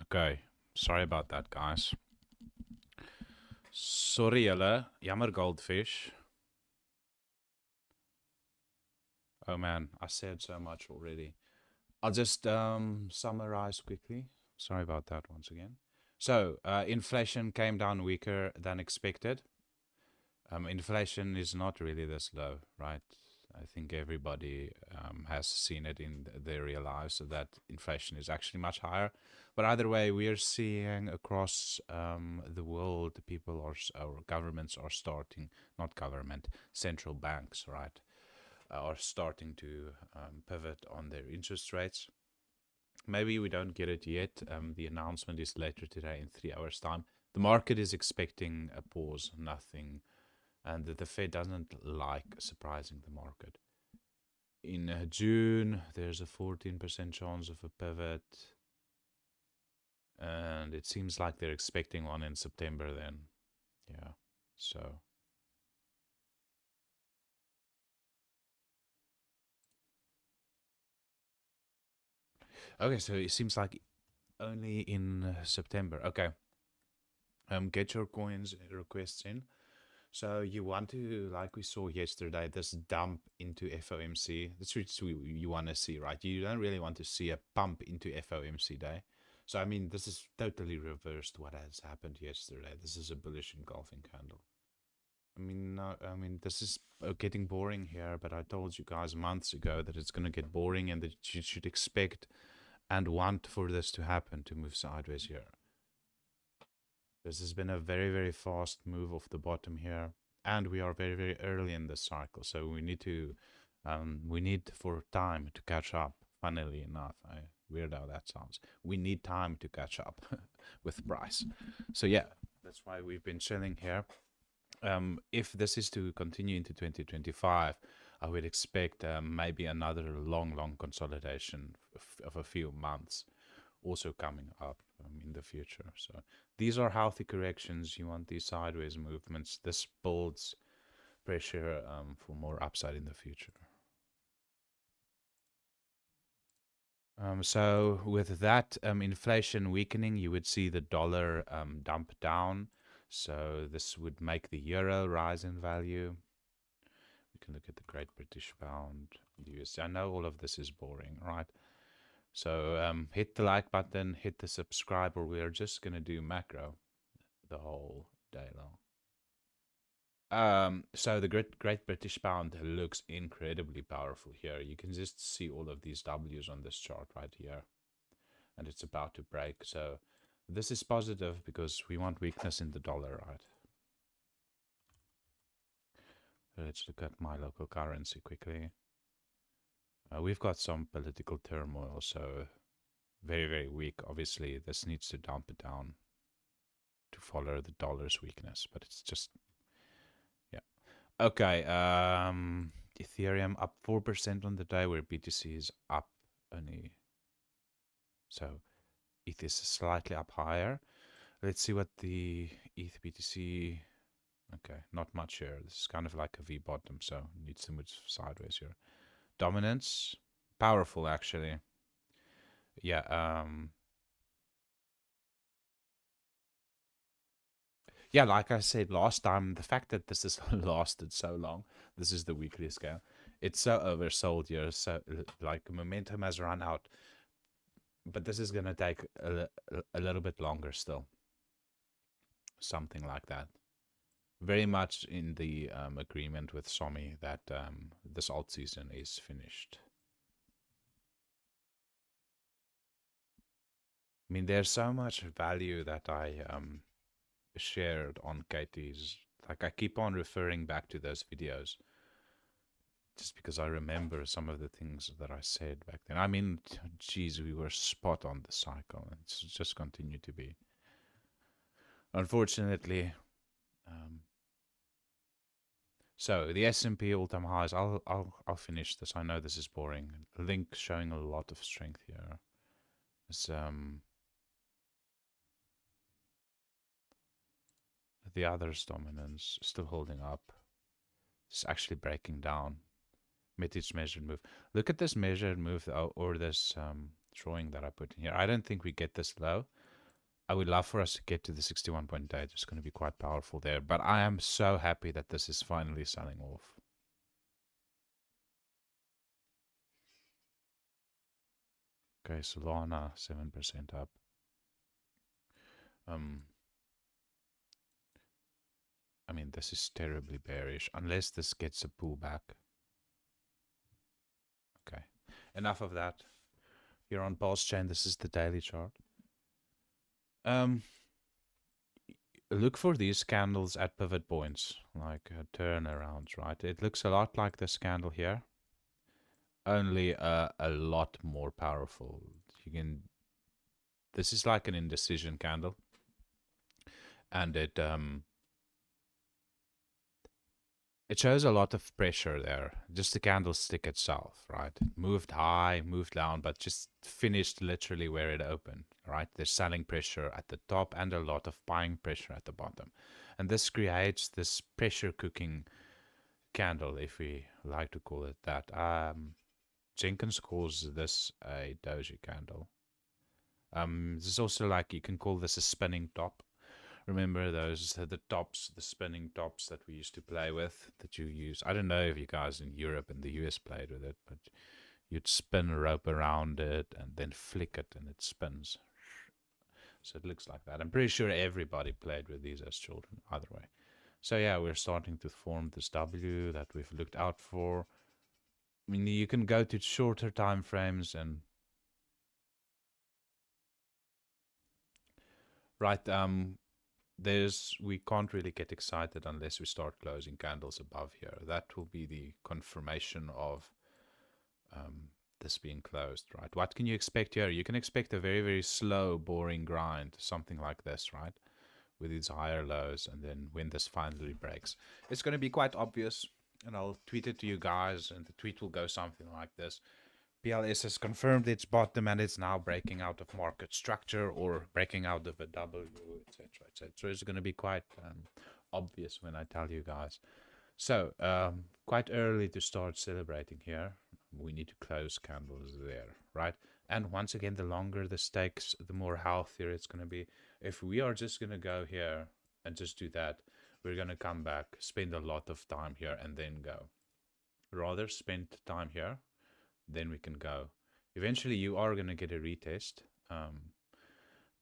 Okay, sorry about that, guys. Sorry, julle. Jammer, goldfish. Oh man, I said so much already. I'll just summarize quickly. Sorry about that once again. So, inflation came down weaker than expected. Inflation is not really this low, right? I think everybody has seen it in their real lives, so that inflation is actually much higher. But either way, we are seeing across the world, people or governments are starting, not government, central banks, right, are starting to pivot on their interest rates. Maybe we don't get it yet. The announcement is later today in 3 hours' time. The market is expecting a pause, nothing, and the Fed doesn't like surprising the market. In June, there's a 14% chance of a pivot, and it seems like they're expecting one in September then. Yeah, so. Okay, so it seems like only in September. Okay. Get your coins requests in. So you want to, like we saw yesterday, this dump into FOMC. That's what you want to see, right? You don't really want to see a pump into FOMC day. So, I mean, this is totally reversed what has happened yesterday. This is a bullish engulfing candle. I mean, no, I mean, this is getting boring here, but I told you guys months ago that it's going to get boring and that you should expect and want for this to happen, to move sideways here. This has been a very, very fast move off the bottom here, and we are very, very early in this cycle, so we need to, we need for time to catch up. Funnily enough, weird how that sounds. We need time to catch up with price. So yeah, that's why we've been chilling here. If this is to continue into 2025, I would expect maybe another long consolidation of a few months also coming up in the future. So these are healthy corrections. You want these sideways movements. This builds pressure for more upside in the future. So with that inflation weakening, you would see the dollar dump down. So this would make the euro rise in value. We can look at the Great British Pound, USD. I know all of this is boring, right? So hit the like button, hit the subscribe, or we're just going to do macro the whole day long. So the Great British Pound looks incredibly powerful here. You can just see all of these W's on this chart right here. And it's about to break. So this is positive because we want weakness in the dollar, right? Let's look at my local currency quickly. We've got some political turmoil, so very, very weak. Obviously, this needs to dump it down to follow the dollar's weakness, but it's just, yeah. Okay, Ethereum up 4% on the day, where BTC is up only. So ETH is slightly up higher. Let's see what the ETH BTC. Okay, not much here. This is kind of like a V bottom, so needs to move sideways here. Dominance, powerful actually. Yeah, yeah, like I said last time, the fact that this has lasted so long, this is the weekly scale. It's so oversold here, so like momentum has run out. But this is gonna take a little bit longer still. Something like that. Very much in the agreement with Somi that this alt season is finished. I mean, there's so much value that I shared on Katie's. Like, I keep on referring back to those videos just because I remember some of the things that I said back then. I mean, geez, we were spot on the cycle, and it's just continued to be. Unfortunately, so the S&P all-time highs. I'll finish this. I know this is boring. Link showing a lot of strength here. It's, the others' dominance still holding up. It's actually breaking down. Mid each measured move. Look at this measured move or this drawing that I put in here. I don't think we get this low. I would love for us to get to the 61.8. It's going to be quite powerful there. But I am so happy that this is finally selling off. Okay, Solana 7% up. I mean, this is terribly bearish unless this gets a pullback. Okay, enough of that. Here on PulseChain, this is the daily chart. Look for these candles at pivot points, like turnarounds, right? It looks a lot like this candle here, only a lot more powerful. You can. This is like an indecision candle, and it shows a lot of pressure there. Just the candlestick itself, right? It moved high, moved down, but just finished literally where it opened, right? There's selling pressure at the top and a lot of buying pressure at the bottom. And this creates this pressure cooking candle, if we like to call it that. Jenkins calls this a doji candle. This is also like, you can call this a spinning top. Remember those, the tops, the spinning tops that we used to play with, that you use. I don't know if you guys in Europe and the US played with it, but you'd spin a rope around it and then flick it and it spins. So it looks like that. I'm pretty sure everybody played with these as children, either way. So yeah, we're starting to form this W that we've looked out for. I mean, you can go to shorter time frames and right, we can't really get excited unless we start closing candles above here. That will be the confirmation of this being closed, right? What can you expect here? You can expect a very, very slow, boring grind, something like this, right? With these higher lows, and then when this finally breaks, it's going to be quite obvious, and I'll tweet it to you guys, and the tweet will go something like this. PLS has confirmed its bottom and it's now breaking out of market structure or breaking out of a W, etc., etc. It's going to be quite obvious when I tell you guys. So, quite early to start celebrating here. We need to close candles there, right? And once again, the longer the stakes, the more healthier it's going to be. If we are just going to go here and just do that, we're going to come back, spend a lot of time here, and then go. Rather spend time here, then we can go. Eventually you are going to get a retest,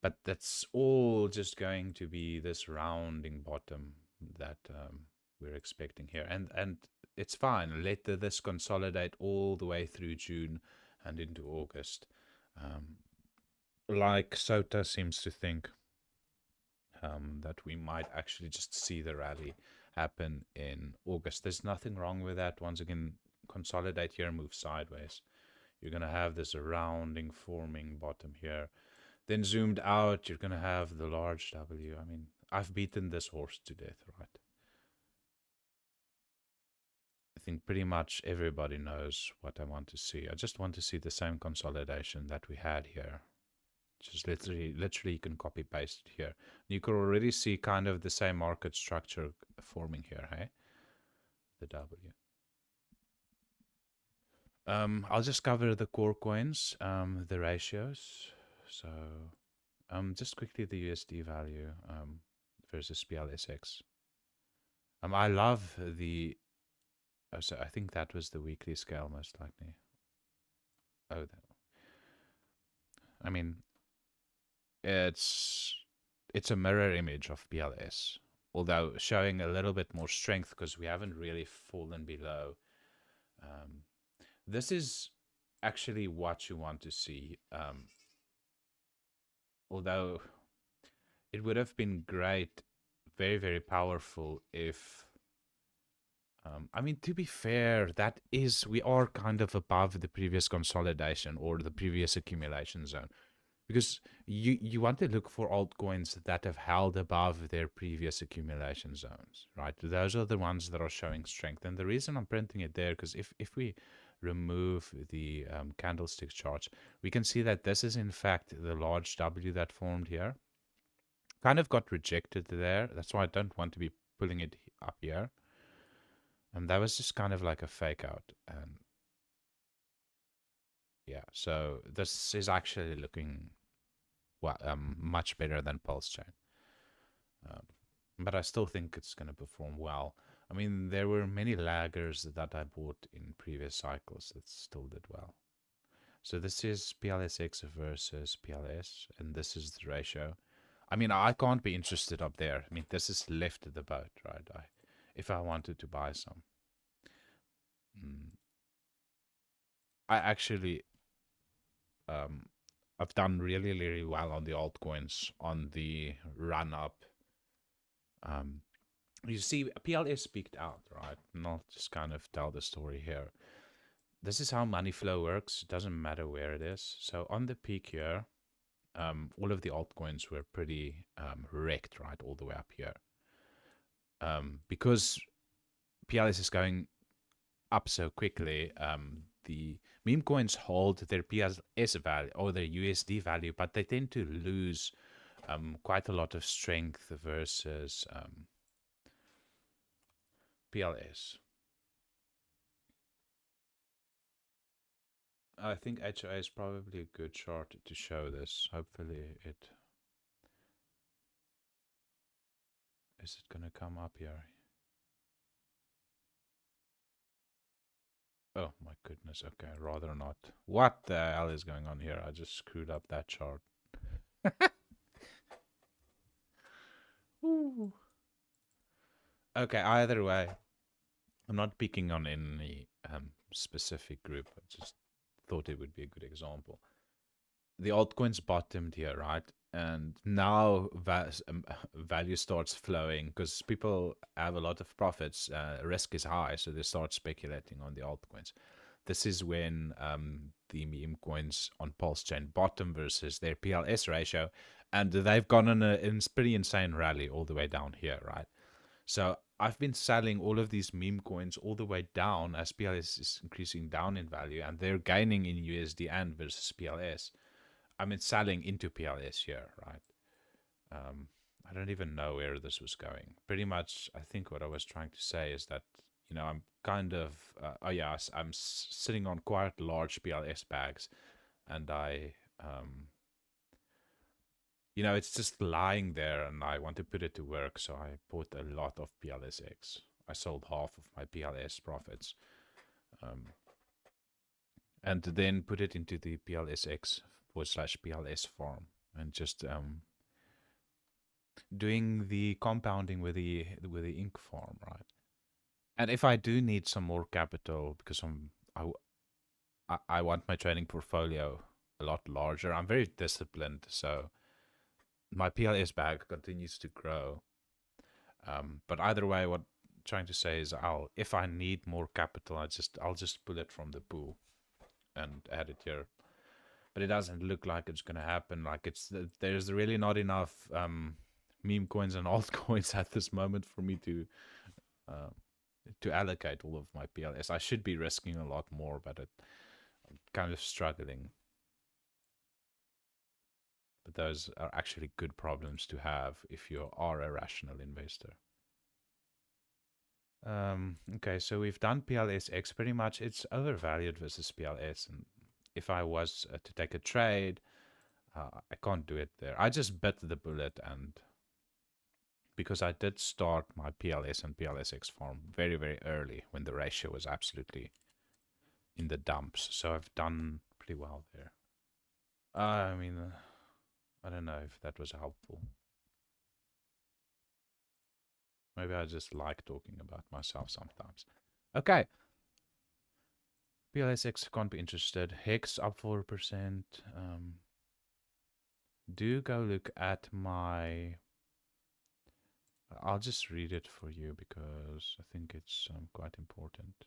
but that's all just going to be this rounding bottom that we're expecting here, and it's fine. Let this consolidate all the way through June and into August, like Sota seems to think that we might actually just see the rally happen in August. There's nothing wrong with that. Once again, consolidate here, move sideways. You're going to have this rounding forming bottom here. Then zoomed out, you're going to have the large W. I mean, I've beaten this horse to death, right? I think pretty much everybody knows what I want to see. I just want to see the same consolidation that we had here. Just literally you can copy paste it here. You could already see kind of the same market structure forming here, hey? The W. I'll just cover the core coins, the ratios. So, just quickly the USD value versus PLSX. I love the. Oh, so I think that was the weekly scale, most likely. Oh, I mean, it's a mirror image of PLS, although showing a little bit more strength because we haven't really fallen below. This is actually what you want to see. Although it would have been great, very, very powerful if, I mean, to be fair, we are kind of above the previous consolidation or the previous accumulation zone. Because you want to look for altcoins that have held above their previous accumulation zones, right? Those are the ones that are showing strength. And the reason I'm printing it there, because if we remove the candlestick charts, we can see that this is in fact the large W that formed here. Kind of got rejected there. That's why I don't want to be pulling it up here. And that was just kind of like a fake out. And yeah, so this is actually looking well, much better than PulseChain. But I still think it's going to perform well. I mean, there were many laggers that I bought in previous cycles that still did well. So this is PLSX versus PLS, and this is the ratio. I mean, I can't be interested up there. I mean, this is left of the boat, right? If I wanted to buy some. I actually, I've done really, really well on the altcoins on the run up. You see, PLS peaked out, right? And I'll just kind of tell the story here. This is how money flow works. It doesn't matter where it is. So on the peak here, all of the altcoins were pretty wrecked, right, all the way up here. Because PLS is going up so quickly, the meme coins hold their PLS value or their USD value, but they tend to lose quite a lot of strength versus PLS. I think HOA is probably a good chart to show this. Hopefully it... Is it gonna come up here? Oh my goodness, okay, rather not. What the hell is going on here? I just screwed up that chart. Ooh. Okay, either way, I'm not picking on any specific group. I just thought it would be a good example. The altcoins bottomed here, right? And now value starts flowing because people have a lot of profits. Risk is high, so they start speculating on the altcoins. This is when the meme coins on PulseChain bottom versus their PLS ratio, and they've gone on a pretty insane rally all the way down here, right? So I've been selling all of these meme coins all the way down as PLS is increasing down in value, and they're gaining in USD and versus PLS. I mean, selling into PLS here, right? I don't even know where this was going. Pretty much, I think what I was trying to say is that, you know, I'm kind of, I'm sitting on quite large PLS bags, and you know, it's just lying there, and I want to put it to work, so I bought a lot of PLSX. I sold half of my PLS profits, and then put it into the PLSX/PLS farm, and just doing the compounding with the ink farm, right? And if I do need some more capital because I want my trading portfolio a lot larger, I'm very disciplined, so my PLS bag continues to grow. But either way, what I'm trying to say is, if I need more capital, I'll just pull it from the pool and add it here. But it doesn't look like it's gonna happen. Like there's really not enough meme coins and altcoins at this moment for me to allocate all of my PLS. I should be risking a lot more, but I'm kind of struggling. But those are actually good problems to have if you are a rational investor. Okay, so we've done PLSX. Pretty much it's overvalued versus PLS. And if I was to take a trade, I can't do it there. I just bit the bullet, and because I did start my PLS and PLSX farm very, very early when the ratio was absolutely in the dumps. So I've done pretty well there. I mean... I don't know if that was helpful. Maybe I just like talking about myself sometimes. Okay. PLSX can't be interested. Hex up 4%. Do go look at my... I'll just read it for you because I think it's quite important.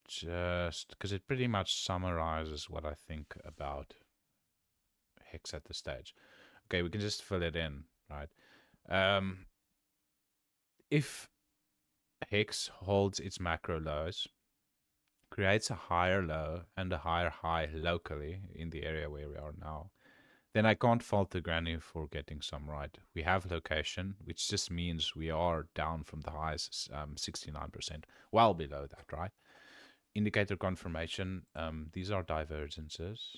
Just because it pretty much summarizes what I think about Hex at this stage. Okay, we can just fill it in, right? If Hex holds its macro lows, creates a higher low and a higher high locally in the area where we are now, then I can't fault the granny for getting some right. We have location, which just means we are down from the highs 69%, well below that, right? indicator confirmation. These are divergences.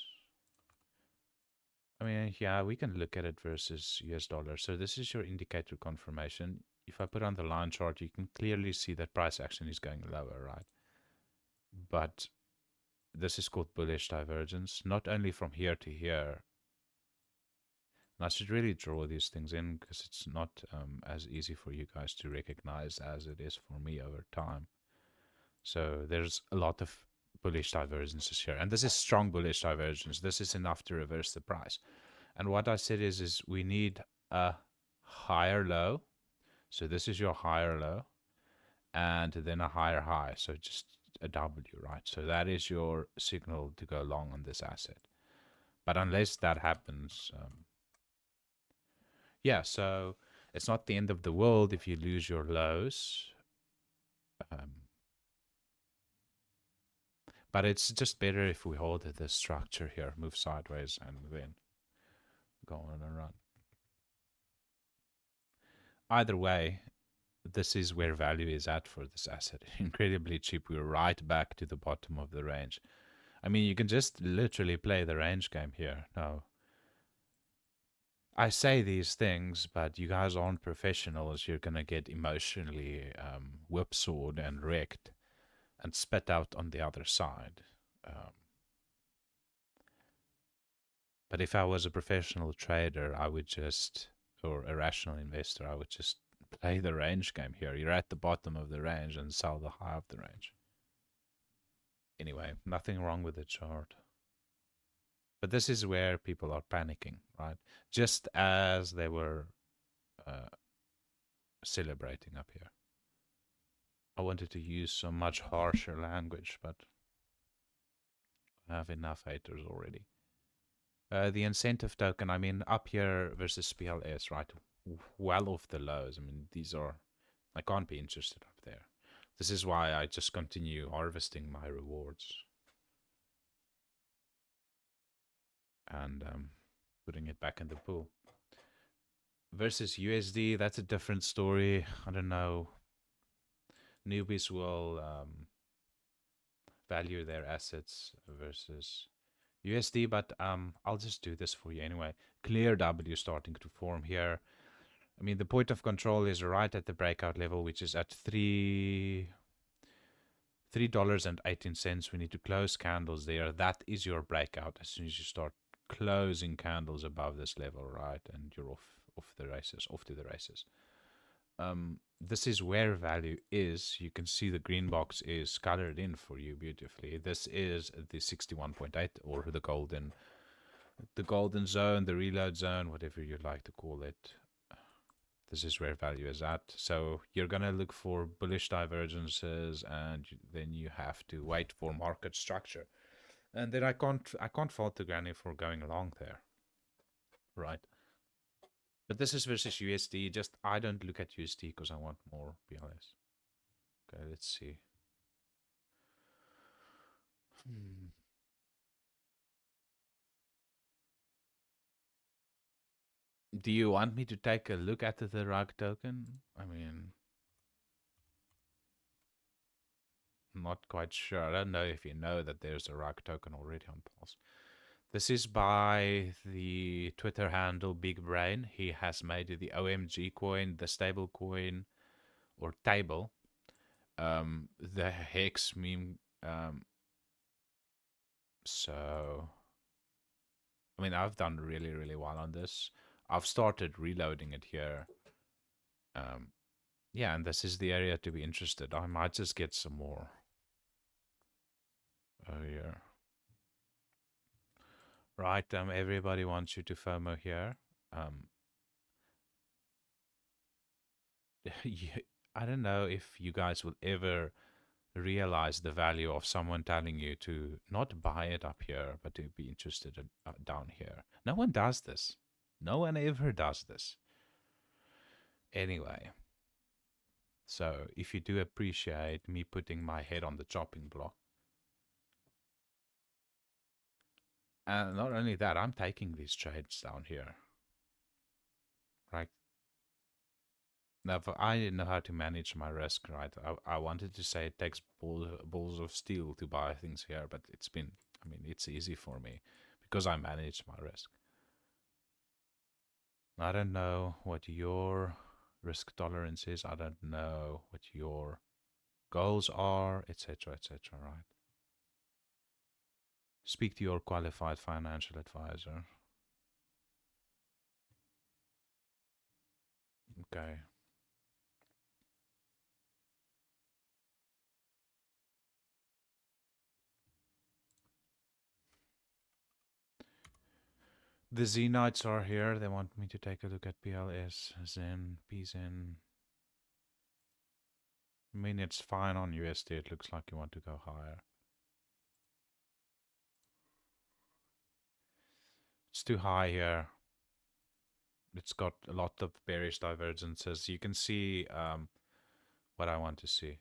I mean, yeah, we can look at it versus US dollar. So this is your indicator confirmation. If I put on the line chart, you can clearly see that price action is going lower, right? But this is called bullish divergence, not only from here to here. And I should really draw these things in because it's not as easy for you guys to recognize as it is for me over time. So there's a lot of bullish divergences here. And this is strong bullish divergence. This is enough to reverse the price. And what I said is we need a higher low. So this is your higher low. And then a higher high. So just a W, right? So that is your signal to go long on this asset. But unless that happens, yeah, so it's not the end of the world if you lose your lows. But it's just better if we hold the structure here, move sideways, and then go on a run. Either way, this is where value is at for this asset. Incredibly cheap. We're right back to the bottom of the range. I mean, you can just literally play the range game here. Now, I say these things, but you guys aren't professionals. You're going to get emotionally whipsawed and wrecked and spit out on the other side. But if I was a professional trader, I would just, or a rational investor, I would just play the range game here. You're at the bottom of the range and sell the high of the range. Anyway, nothing wrong with the chart. But this is where people are panicking, right? Just as they were celebrating up here. I wanted to use some much harsher language, but I have enough haters already. The incentive token, I mean, up here versus PLS, right? Well off the lows. I mean, these are, I can't be interested up there. This is why I just continue harvesting my rewards. And putting it back in the pool. Versus USD, that's a different story. I don't know. Newbies will value their assets versus USD, but I'll just do this for you anyway. Clear W starting to form here. I mean, the point of control is right at the breakout level, which is at $3.18. We need to close candles there. That is your breakout as soon as you start closing candles above this level, right? And you're off to the races. This is where value is. You can see the green box is colored in for you beautifully. This is the 61.8 or the golden zone, the reload zone, whatever you'd like to call it. This is where value is at. So you're going to look for bullish divergences, and then you have to wait for market structure. And then I can't fault the granny for going along there, right? But this is versus USD. Just I don't look at USD because I want more PLS. Okay, let's see. Do you want me to take a look at the rug token? I mean, I'm not quite sure. I don't know if you know that there's a rug token already on Pulse. This is by the Twitter handle Big Brain. He has made the OMG coin, the stable coin, or table, the Hex meme. So, I mean, I've done really, really well on this. I've started reloading it here. Yeah, and this is the area to be interested. I might just get some more. Oh, yeah. Right, everybody wants you to FOMO here. I don't know if you guys will ever realize the value of someone telling you to not buy it up here, but to be interested in, down here. No one does this. No one ever does this. Anyway, so if you do appreciate me putting my head on the chopping block, and not only that, I'm taking these trades down here. Right? Now, I didn't know how to manage my risk, right? I wanted to say it takes balls of steel to buy things here, but it's been, I mean, it's easy for me because I manage my risk. I don't know what your risk tolerance is. I don't know what your goals are, etc., etc., right? Speak to your qualified financial advisor. Okay. The Z Knights are here. They want me to take a look at PLS, Zen, PZen. I mean, it's fine on USD. It looks like you want to go higher. It's too high here. It's got a lot of bearish divergences. You can see what I want to see.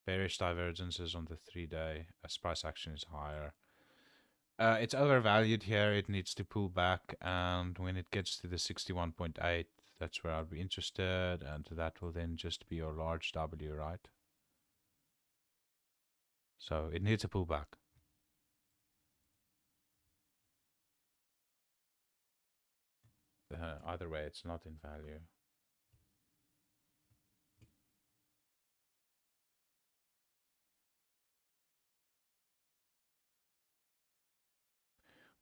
Bearish divergences on the 3-day as price action is higher. It's overvalued here. It needs to pull back, and when it gets to the 61.8, that's where I'll be interested, and that will then just be your large W, right? So it needs a pullback. Either way, it's not in value.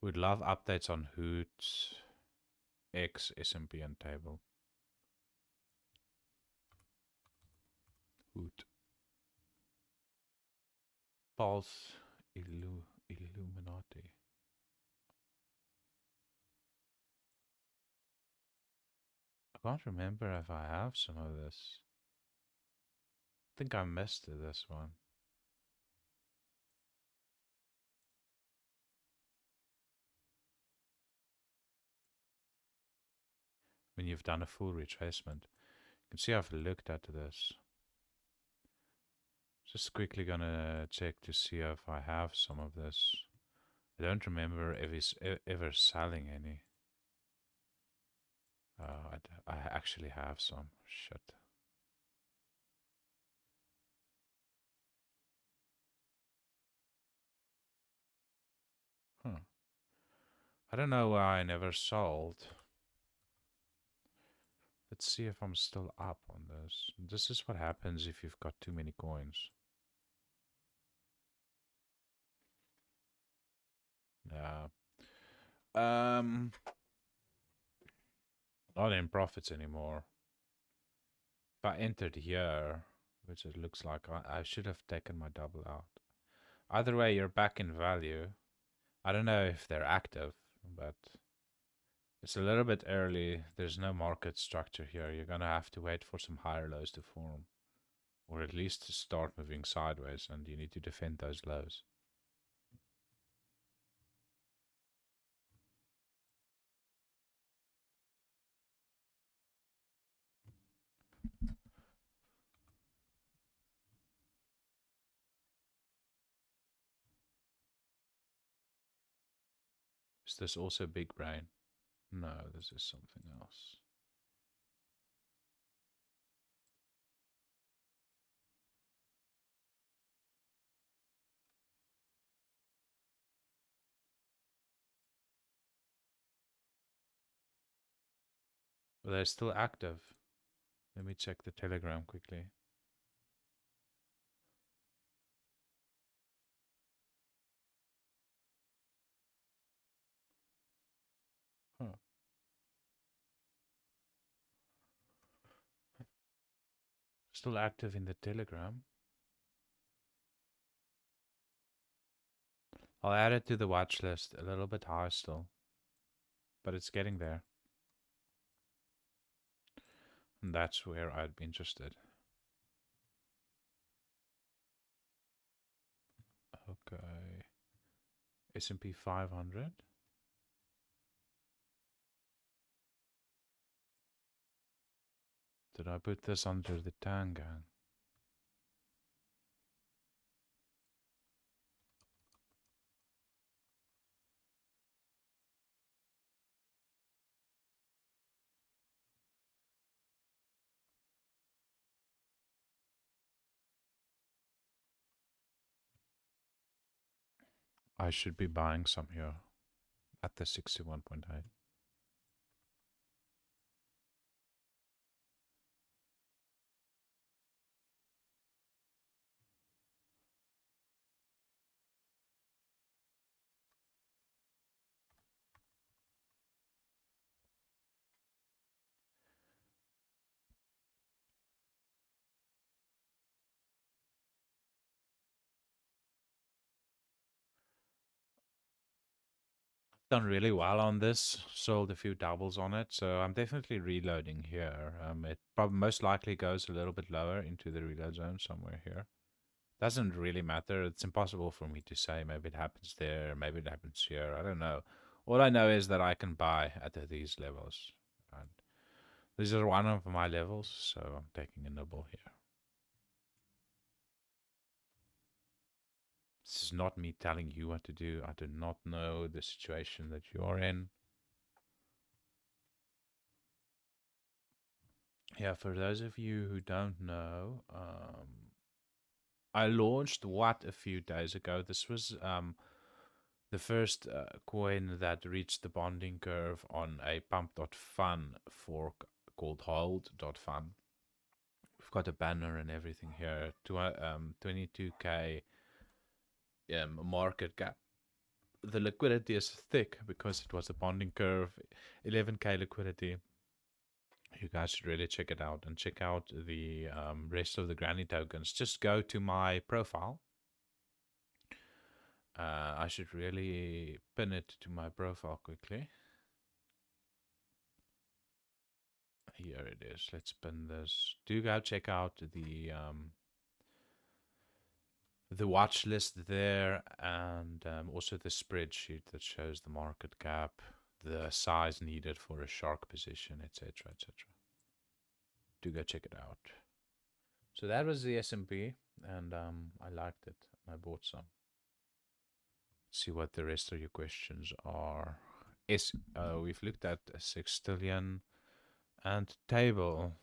We'd love updates on Hoot, X, SMP, and table. Hoot. Pulse, Illuminati. I can't remember if I have some of this. I think I missed this one. When you've done a full retracement. You can see I've looked at this. Just quickly gonna check to see if I have some of this. I don't remember if he's ever selling any. I actually have some. Shit. Huh. I don't know why I never sold. Let's see if I'm still up on this. This is what happens if you've got too many coins. Yeah. Not in profits anymore. If I entered here, which it looks like I should have taken my double out. Either way, you're back in value. I don't know if they're active, but it's a little bit early. There's no market structure here. You're gonna have to wait for some higher lows to form, or at least to start moving sideways, and you need to defend those lows. Is this also big brain? No, this is something else. But they're still active. Let me check the Telegram quickly. Huh. Still active in the Telegram. I'll add it to the watch list. A little bit high still, but it's getting there. And that's where I'd be interested. Okay. S&P 500. Did I put this under the Tangan? I should be buying some here at the 61.8. Done really well on this, sold a few doubles on it, so I'm definitely reloading here. It probably most likely goes a little bit lower into the reload zone somewhere here. Doesn't really matter. It's impossible for me to say. Maybe it happens there, maybe it happens here. I don't know. All I know is that I can buy at these levels. And these are one of my levels, so I'm taking a nibble here. This is not me telling you what to do. I do not know the situation that you are in. Yeah, for those of you who don't know, I launched what a few days ago. This was the first coin that reached the bonding curve on a pump.fun fork called hold.fun. We've got a banner and everything here. 22k market cap. The liquidity is thick because it was a bonding curve. 11k liquidity. You guys should really check it out and check out the rest of the granny tokens. Just go to my profile. I should really pin it to my profile quickly. Here it is. Let's pin this. Do go check out the watch list there, and also the spreadsheet that shows the market cap, the size needed for a shark position, etc., etc. Do go check it out. So that was the S&P, and I liked it. I bought some. See what the rest of your questions are. We've looked at a sextillion and table.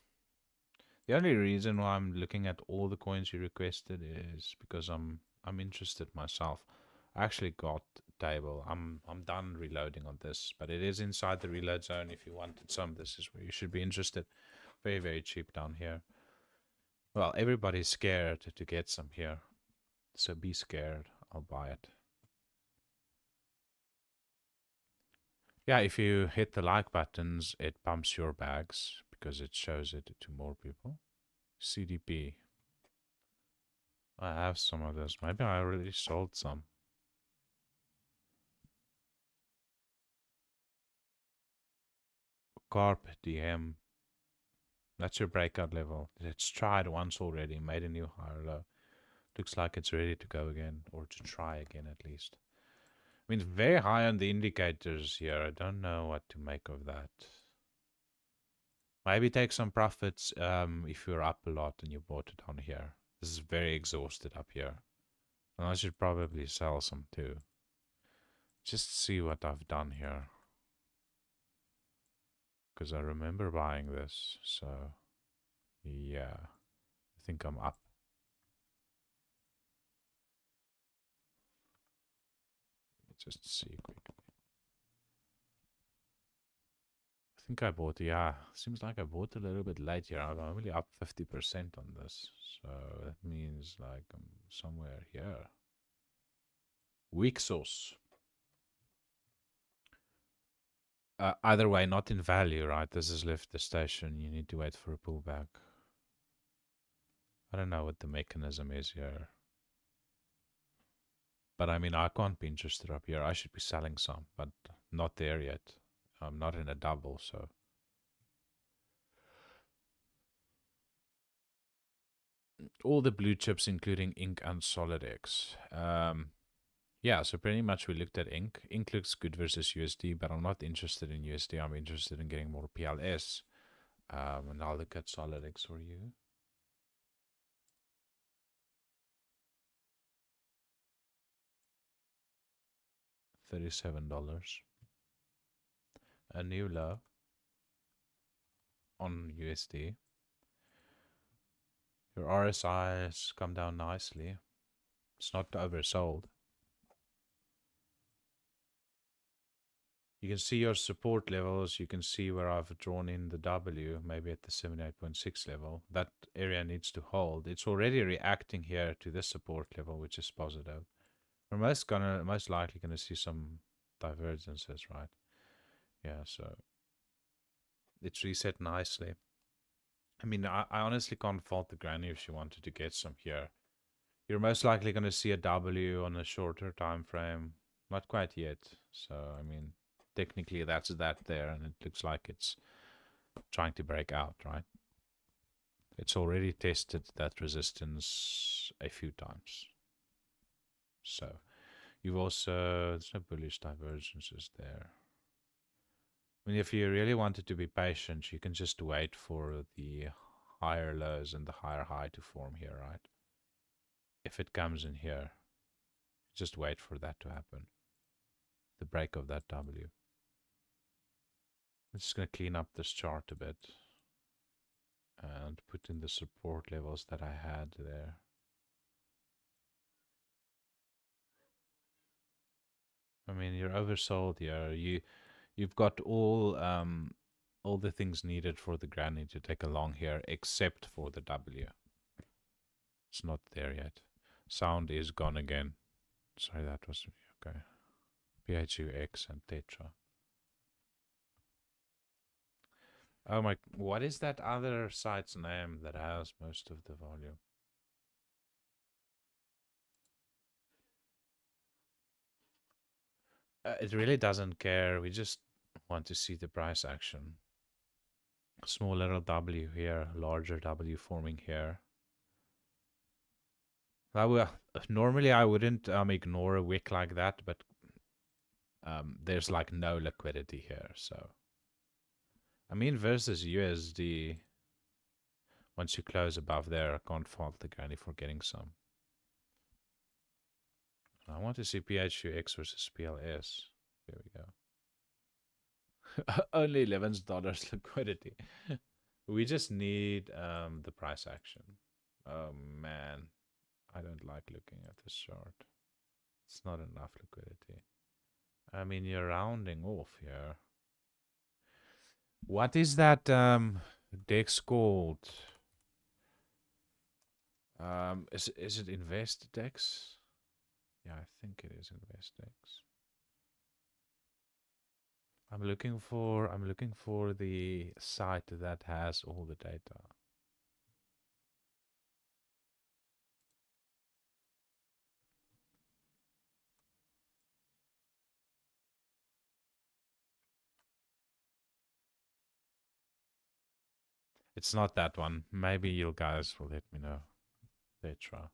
The only reason why I'm looking at all the coins you requested is because I'm interested myself. I actually got table. I'm done reloading on this, but it is inside the reload zone. If you wanted some, this is where you should be interested. Very, very cheap down here. Well, everybody's scared to get some here, so be scared. I'll buy it. Yeah, if you hit the like buttons, it pumps your bags because it shows it to more people. CDP. I have some of this. Maybe I already sold some. Carp DM. That's your breakout level. It's tried once already, made a new higher low. Looks like it's ready to go again, or to try again at least. I mean, very high on the indicators here. I don't know what to make of that. Maybe take some profits if you're up a lot and you bought it on here. This is very exhausted up here. And I should probably sell some too. Just see what I've done here. Because I remember buying this. So, yeah. I think I'm up. Just see quickly. I think I bought, yeah, seems like I bought a little bit late here. I'm only up 50% on this. So that means like I'm somewhere here. Weak sauce. Either way, not in value, right? This has left the station. You need to wait for a pullback. I don't know what the mechanism is here. But I mean, I can't be interested up here. I should be selling some, but not there yet. I'm not in a double, so. All the blue chips, including Ink and SolidX. Yeah, so pretty much we looked at Ink. Ink looks good versus USD, but I'm not interested in USD. I'm interested in getting more PLS. And I'll look at SolidX for you. $37. A new low on USD. Your RSI has come down nicely. It's not oversold. You can see your support levels. You can see where I've drawn in the W, maybe at the 78.6 level. That area needs to hold. It's already reacting here to this support level, which is positive. We're most likely gonna see some divergences, right? Yeah, so it's reset nicely. I mean, I honestly can't fault the granny if she wanted to get some here. You're most likely going to see a W on a shorter time frame. Not quite yet. So, I mean, technically that's that there, and it looks like it's trying to break out, right? It's already tested that resistance a few times. So, you've also, there's no bullish divergences there. I mean, if you really wanted to be patient, you can just wait for the higher lows and the higher high to form here, right? If it comes in here, just wait for that to happen. The break of that W. I'm just going to clean up this chart a bit and put in the support levels that I had there. I mean, you're oversold here. You've got all the things needed for the granny to take a long here, except for the W. It's not there yet. Sound is gone again. Sorry, that was okay. PHUX and Tetra. Oh my, what is that other site's name that has most of the volume? It really doesn't care. We just want to see the price action. Small little W here, larger W forming here. Normally I wouldn't ignore a wick like that, but there's like no liquidity here. So, I mean, versus USD, once you close above there, I can't fault the granny for getting some. I want to see PHUX versus PLS. Here we go. Only $11 liquidity. We just need the price action. Oh man, I don't like looking at this chart. It's not enough liquidity. I mean, you're rounding off here. What is that DEX called? Is it Invest DEX? Yeah, I think it is Invest DEX. I'm looking for the site that has all the data. It's not that one. Maybe you guys will let me know. Tetra.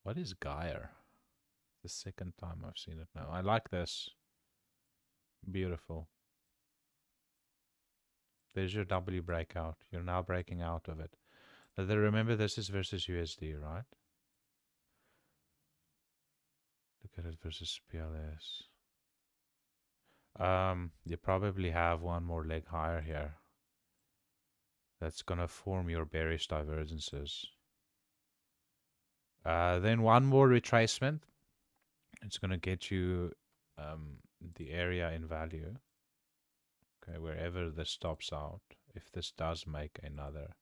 What is Geyer? The second time I've seen it now. I like this. Beautiful. There's your W breakout. You're now breaking out of it. Remember, this is versus USD, right? Look at it versus PLS. You probably have one more leg higher here. That's gonna form your bearish divergences. Then one more retracement. It's gonna get you the area in value. Okay, wherever this stops out. If this does make another.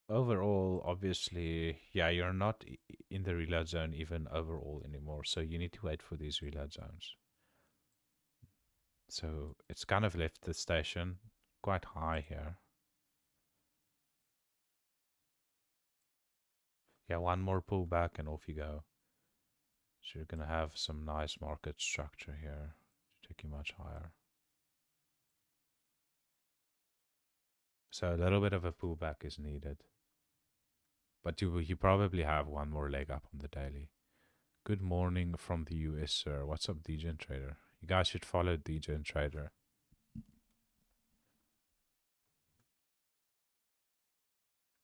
Overall, obviously, yeah, you're not in the reload zone even overall anymore. So you need to wait for these reload zones. So it's kind of left the station quite high here. Yeah, one more pullback and off you go. So you're going to have some nice market structure here to take you much higher. So a little bit of a pullback is needed. But you probably have one more leg up on the daily. Good morning from the US, sir. What's up, DJ Trader? You guys should follow DJ Trader.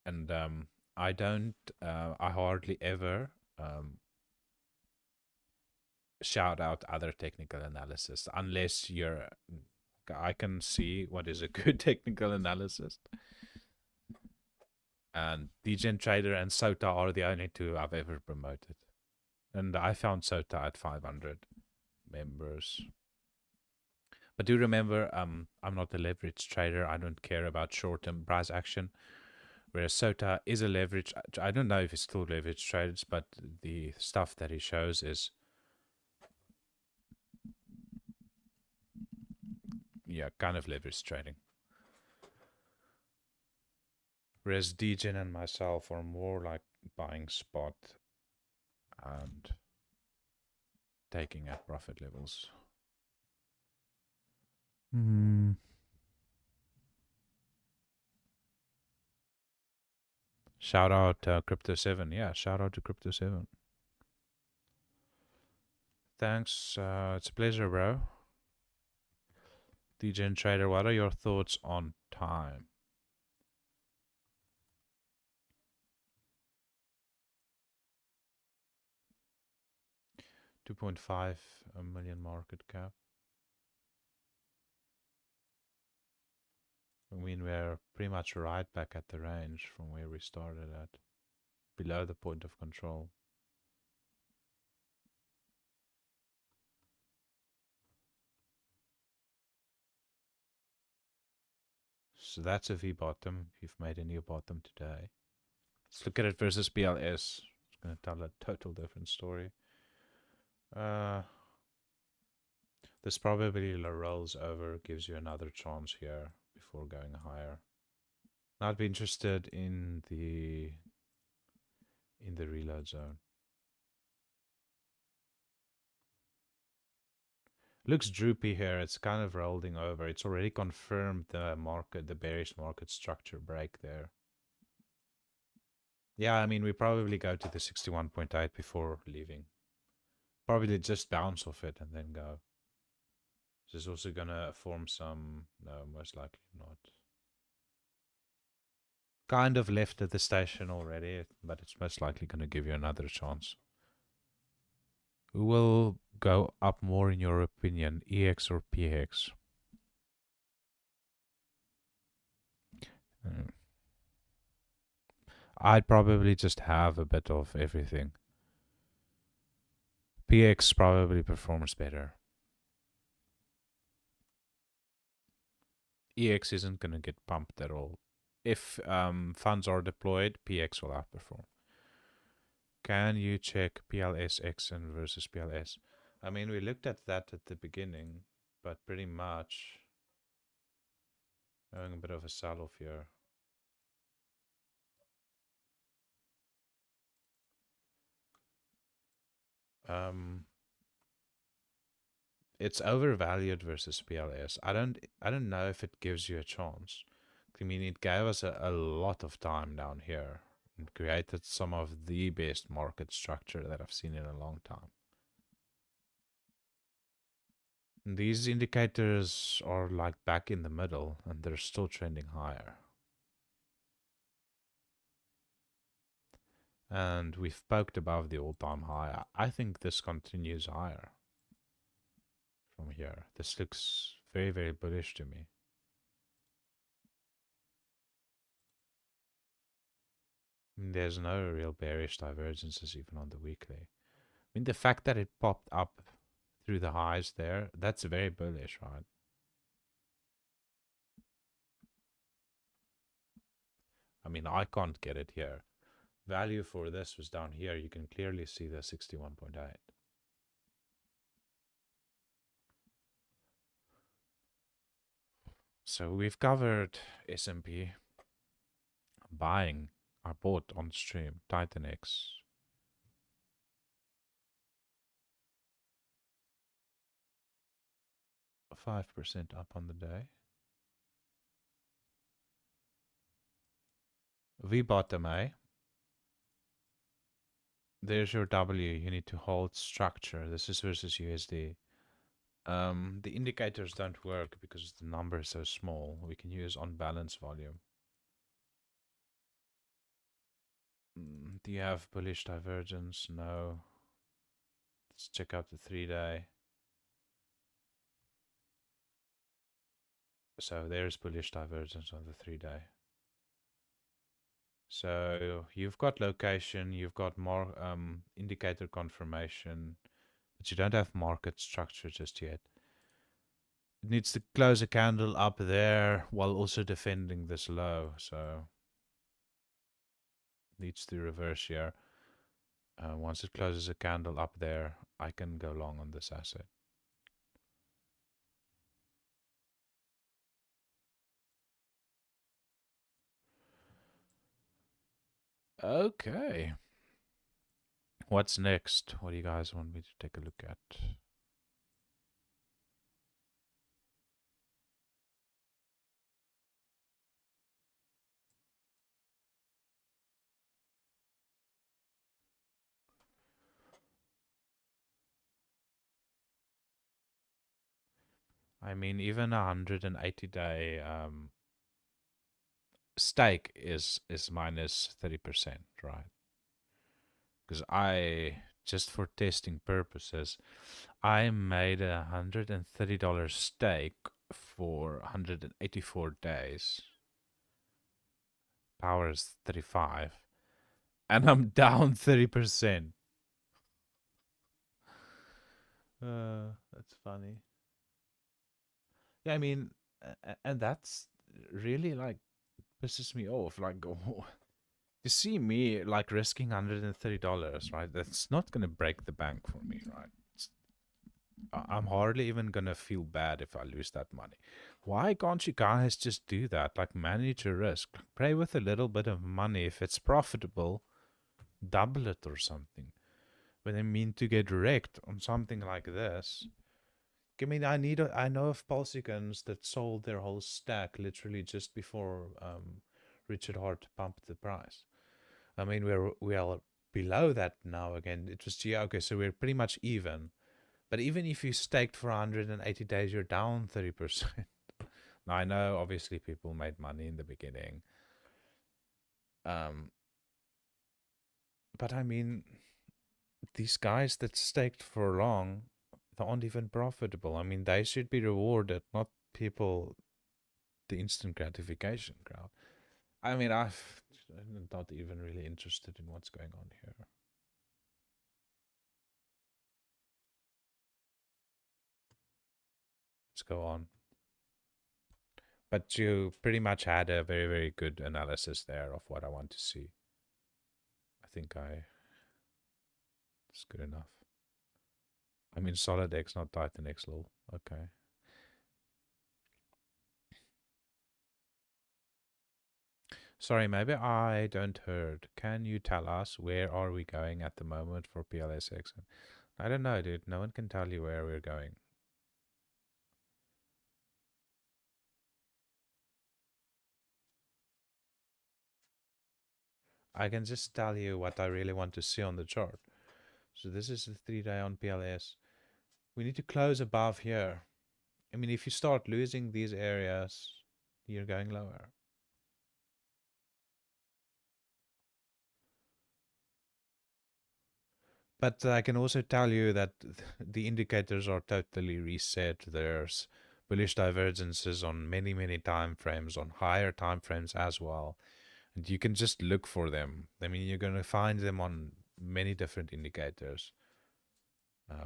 And I hardly ever shout out other technical analysis unless I can see what is a good technical analysis. And DGen Trader and Sota are the only two I've ever promoted. And I found Sota at 500 members. But do remember, I'm not a leverage trader. I don't care about short-term price action. Whereas Sota is a leverage. I don't know if it's still leverage trades, but the stuff that he shows is, yeah, kind of leverage trading. Whereas DGen and myself are more like buying spot and taking at profit levels. Shout out Crypto7. Yeah, shout out to Crypto7. Thanks. It's a pleasure, bro. DGen Trader, what are your thoughts on time? 2.5 million market cap. I mean, we're pretty much right back at the range from where we started at. Below the point of control. So that's a V bottom. You've made a new bottom today. Let's look at it versus PLS. It's going to tell a total different story. This probability rolls over, gives you another chance here before going higher. Not be interested in the reload zone. Looks droopy here. It's kind of rolling over. It's already confirmed the market, the bearish market structure break there. Yeah, I mean, we probably go to the 61.8 before leaving. Probably just bounce off it and then go. This is also gonna form some, no, most likely not. Kind of left at the station already, but it's most likely gonna give you another chance. Who will go up more in your opinion, EX or PX? I'd probably just have a bit of everything. PX probably performs better. EX isn't going to get pumped at all. If funds are deployed, PX will outperform. Can you check PLSX and versus PLS? I mean, we looked at that at the beginning, but pretty much having a bit of a sell-off here. It's overvalued versus PLS. I don't know if it gives you a chance. I mean, it gave us a lot of time down here and created some of the best market structure that I've seen in a long time. And these indicators are like back in the middle and they're still trending higher. And we've poked above the all-time high. I think this continues higher from here. This looks very, very bullish to me. There's no real bearish divergences even on the weekly. I mean, the fact that it popped up through the highs there, that's very bullish, right? I mean, I can't get it here. Value for this was down here. You can clearly see the 61.8. So we've covered S&P buying. I bought on stream Titan X. $5 up on the day. V bottom A. There's your W. You need to hold structure. This is versus USD. The indicators don't work because the number is so small. We can use on balance volume. Do you have bullish divergence? No. Let's check out the 3-day. So there's bullish divergence on the 3-day. So you've got location, you've got more indicator confirmation, but you don't have market structure just yet. It needs to close a candle up there while also defending this low, so needs to reverse here. Once it closes a candle up there, I can go long on this asset. Okay. What's next? What do you guys want me to take a look at? I mean, even 180-day stake is minus 30%, right? Because I, just for testing purposes, I made $130 stake for 184 days. Power is 35, and I'm down 30%. That's funny. Yeah, I mean, and that's really like pisses me off. Like, you see me like risking $130, right? That's not gonna break the bank for me, right? I'm hardly even gonna feel bad if I lose that money. Why can't you guys just do that? Like, manage your risk. Play with a little bit of money. If it's profitable, double it or something. When I mean to get wrecked on something like this. I mean, I know of PulseChains that sold their whole stack literally just before Richard Hart pumped the price. I mean, we are below that now again. It was, yeah, okay, so we're pretty much even. But even if you staked for 180 days, you're down 30%. Now, I know obviously people made money in the beginning. Um, but I mean, these guys that staked for long, they aren't even profitable. I mean, they should be rewarded, not people, the instant gratification crowd. I mean, I'm not even really interested in what's going on here. Let's go on. But you pretty much had a very, very good analysis there of what I want to see. I think it's good enough. I mean, solid X, not Titan X, lol. Okay. Sorry, maybe I don't heard. Can you tell us where are we going at the moment for PLSX? I don't know, dude. No one can tell you where we're going. I can just tell you what I really want to see on the chart. So this is the 3-day on PLS. We need to close above here. I mean, if you start losing these areas, you're going lower. But I can also tell you that the indicators are totally reset. There's bullish divergences on many, many time frames, on higher time frames as well. And you can just look for them. I mean, you're going to find them on many different indicators.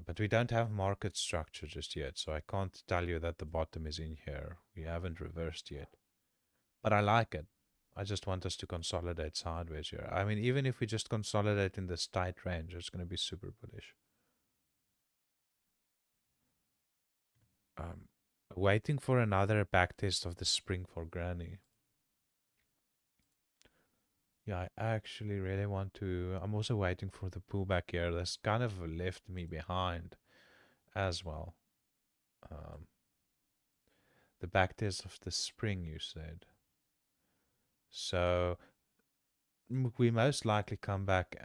But we don't have market structure just yet, so I can't tell you that the bottom is in here. We haven't reversed yet. But I like it. I just want us to consolidate sideways here. I mean, even if we just consolidate in this tight range, it's going to be super bullish. Um, Waiting for another backtest of the spring for Granny. Yeah, I actually really want to. I'm also waiting for the pullback here. That's kind of left me behind as well. Um, the backtest of the spring, you said. So we most likely come back,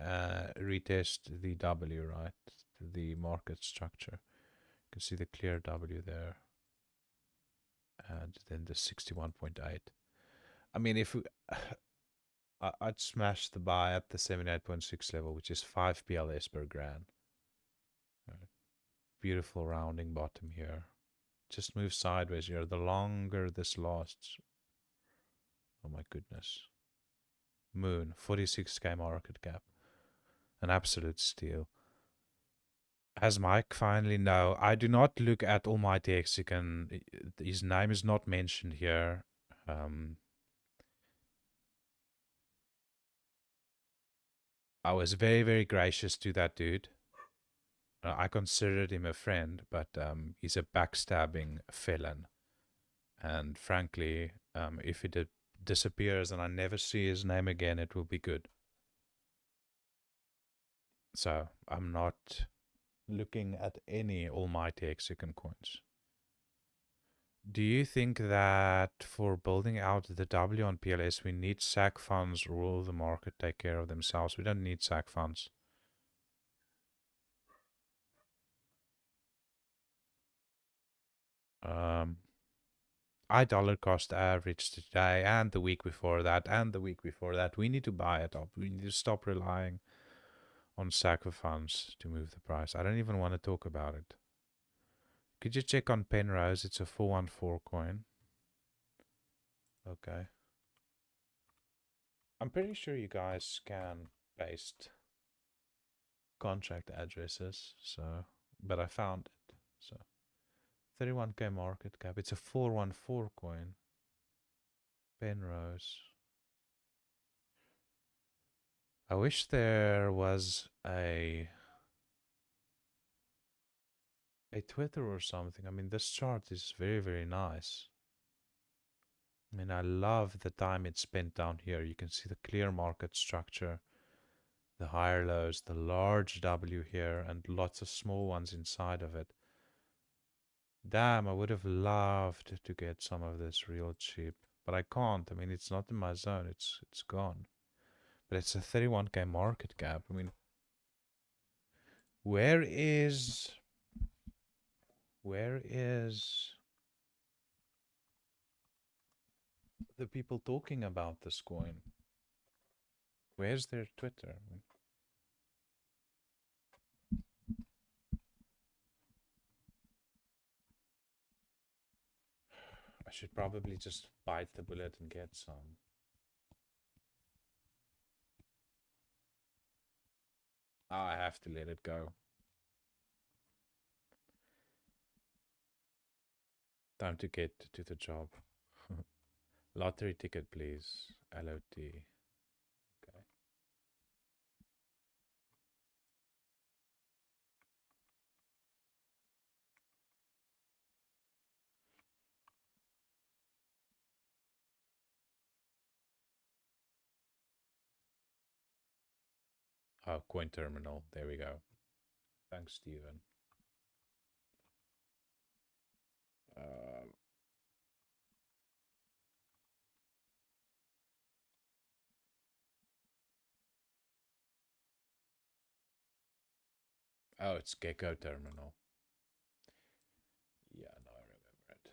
retest the W, right? The market structure. You can see the clear W there. And then the 61.8. I mean, if we, I'd smash the buy at the 78.6 level, which is 5 PLS per grand. Right. Beautiful rounding bottom here. Just move sideways here. The longer this lasts, oh my goodness. moon, 46k market cap. An absolute steal. Has Mike finally? No, I do not look at Almighty Mexican. His name is not mentioned here. I was very, very gracious to that dude. I considered him a friend, but he's a backstabbing felon. And frankly, if he disappears and I never see his name again, it will be good. So I'm not looking at any Almighty Mexican coins. Do you think that for building out the W on PLS, we need SAC funds, or will the market take care of themselves? We don't need SAC funds. I dollar cost average today and the week before that and the week before that. We need to buy it up. We need to stop relying on SAC funds to move the price. I don't even want to talk about it. Could you check on Penrose? It's a 414 coin. Okay. I'm pretty sure you guys scan based contract addresses, so but I found it. So 31k market cap. It's a 414 coin. Penrose. I wish there was a Twitter or something. I mean, this chart is very, very nice. I mean, I love the time it's spent down here. You can see the clear market structure, the higher lows, the large W here, and lots of small ones inside of it. Damn, I would have loved to get some of this real cheap, but I can't. I mean, it's not in my zone. It's gone. But it's a 31k market cap. I mean, where is the people talking about this coin? Where's their Twitter? I mean, I should probably just bite the bullet and get some. I have to let it go. Time to get to the job. Lottery ticket, please. LOT. Okay. Oh, coin terminal. There we go. Thanks, Steven. Oh, it's Gecko terminal. Yeah, no, I remember it.